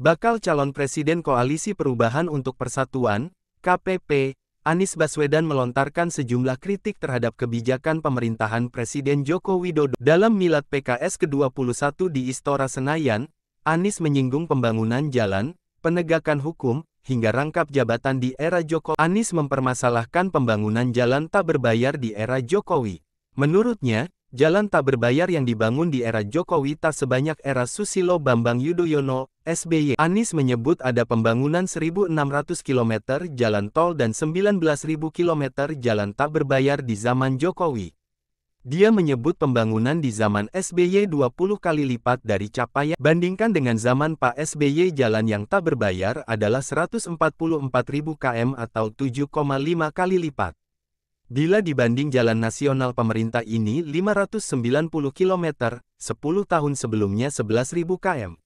Bakal calon Presiden Koalisi Perubahan untuk Persatuan, KPP, Anies Baswedan melontarkan sejumlah kritik terhadap kebijakan pemerintahan Presiden Joko Widodo. Dalam Milad PKS ke-21 di Istora Senayan, Anies menyinggung pembangunan jalan, penegakan hukum, hingga rangkap jabatan di era Jokowi. Anies mempermasalahkan pembangunan jalan tak berbayar di era Jokowi. Menurutnya, jalan tak berbayar yang dibangun di era Jokowi tak sebanyak era Susilo Bambang Yudhoyono, SBY. Anies menyebut ada pembangunan 1.600 km jalan tol dan 19.000 km jalan tak berbayar di zaman Jokowi. Dia menyebut pembangunan di zaman SBY 20 kali lipat dari capaian. Bandingkan dengan zaman Pak SBY, jalan yang tak berbayar adalah 144.000 km atau 7,5 kali lipat. Bila dibanding jalan nasional pemerintah ini 590 km, 10 tahun sebelumnya 11.000 km.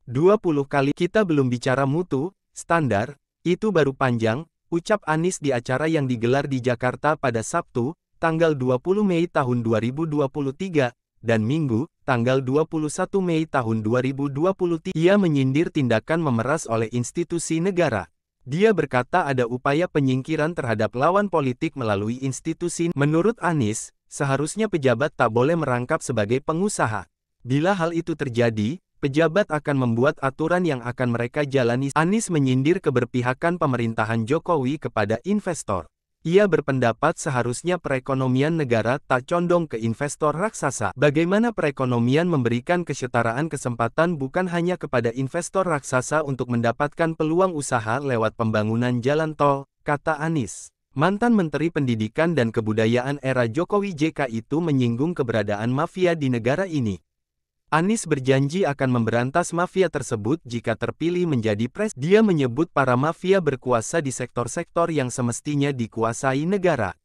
20 kali. Kita belum bicara mutu, standar, itu baru panjang, ucap Anies di acara yang digelar di Jakarta pada Sabtu, tanggal 20 Mei tahun 2023, dan Minggu, tanggal 21 Mei tahun 2023. Ia menyindir tindakan memeras oleh institusi negara. Dia berkata ada upaya penyingkiran terhadap lawan politik melalui institusi. Menurut Anies, seharusnya pejabat tak boleh merangkap sebagai pengusaha. Bila hal itu terjadi, pejabat akan membuat aturan yang akan mereka jalani. Anies menyindir keberpihakan pemerintahan Jokowi kepada investor. Ia berpendapat seharusnya perekonomian negara tak condong ke investor raksasa. Bagaimana perekonomian memberikan kesetaraan kesempatan bukan hanya kepada investor raksasa untuk mendapatkan peluang usaha lewat pembangunan jalan tol, kata Anies. Mantan Menteri Pendidikan dan Kebudayaan era Jokowi JK itu menyinggung keberadaan mafia di negara ini. Anies berjanji akan memberantas mafia tersebut jika terpilih menjadi presiden. Dia menyebut para mafia berkuasa di sektor-sektor yang semestinya dikuasai negara.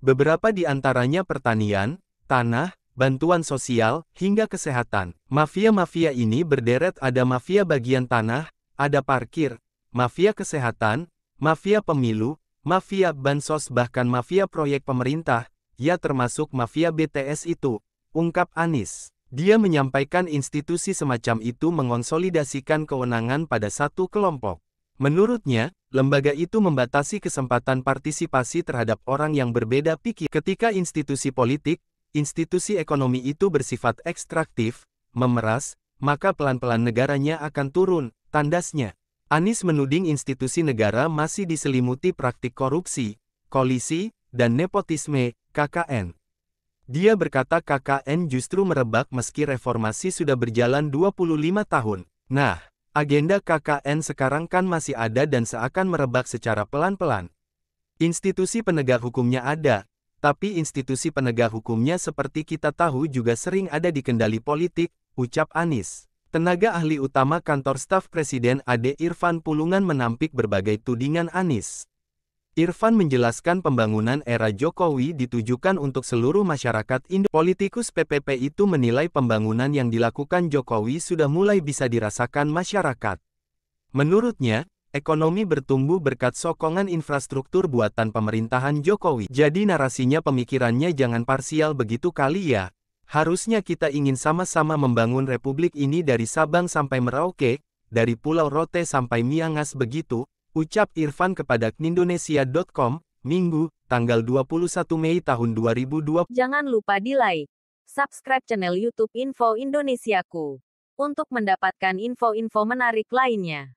Beberapa di antaranya pertanian, tanah, bantuan sosial, hingga kesehatan. Mafia-mafia ini berderet, ada mafia bagian tanah, ada parkir, mafia kesehatan, mafia pemilu, mafia bansos, bahkan mafia proyek pemerintah, ya termasuk mafia BTS itu, ungkap Anies. Dia menyampaikan institusi semacam itu mengonsolidasikan kewenangan pada satu kelompok. Menurutnya, lembaga itu membatasi kesempatan partisipasi terhadap orang yang berbeda pikir. Ketika institusi politik, institusi ekonomi itu bersifat ekstraktif, memeras, maka pelan-pelan negaranya akan turun, tandasnya. Anies menuding institusi negara masih diselimuti praktik korupsi, kolisi, dan nepotisme, KKN. Dia berkata KKN justru merebak meski reformasi sudah berjalan 25 tahun. Nah, agenda KKN sekarang kan masih ada dan seakan merebak secara pelan-pelan. Institusi penegak hukumnya ada, tapi institusi penegak hukumnya seperti kita tahu juga sering ada di kendali politik, ucap Anies. Tenaga ahli utama kantor staf Presiden Ade Irfan Pulungan menampik berbagai tudingan Anies. Irfan menjelaskan pembangunan era Jokowi ditujukan untuk seluruh masyarakat Indonesia. Politikus PPP itu menilai pembangunan yang dilakukan Jokowi sudah mulai bisa dirasakan masyarakat. Menurutnya, ekonomi bertumbuh berkat sokongan infrastruktur buatan pemerintahan Jokowi. Jadi narasinya, pemikirannya jangan parsial begitu kali ya. Harusnya kita ingin sama-sama membangun republik ini dari Sabang sampai Merauke, dari Pulau Rote sampai Miangas begitu, ucap Irfan kepada Indonesia.com, Minggu, tanggal 21 Mei tahun 2020. Jangan lupa di-like, subscribe channel YouTube Info Indonesiaku, untuk mendapatkan info-info menarik lainnya.